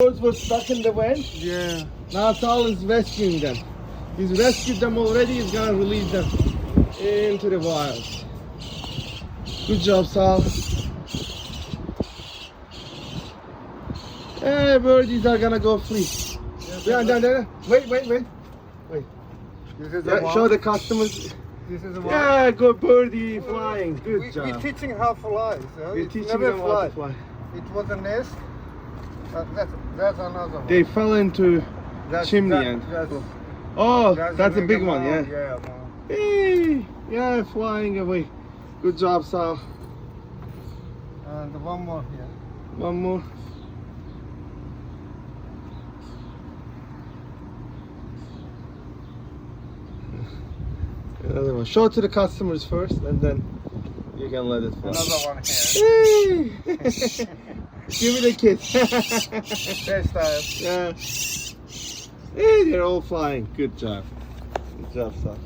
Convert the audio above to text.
Birds were stuck in the vent. Yeah. Now Sal is rescuing them. He's rescued them already. He's gonna release them into the wild. Good job, Sal. Hey, birdies are gonna go free. Yeah. Wait. This is Yeah, the show one. the customers. This is the one. Yeah, good birdie flying. Good job. We're teaching how to fly. So We're it's teaching never them how to fly. It was a nest. That's another one. They fell into chimney and. Oh, that's a big one. Yeah. Yeah. Hey, yeah, flying away. Good job, Sal. And one more here. One more. Another one. Show it to the customers first, and then you can let it fly. Another one here. Hey! Give me the kiss. Pest. Yeah. Hey, they're all flying. Good job. Good job, Sal.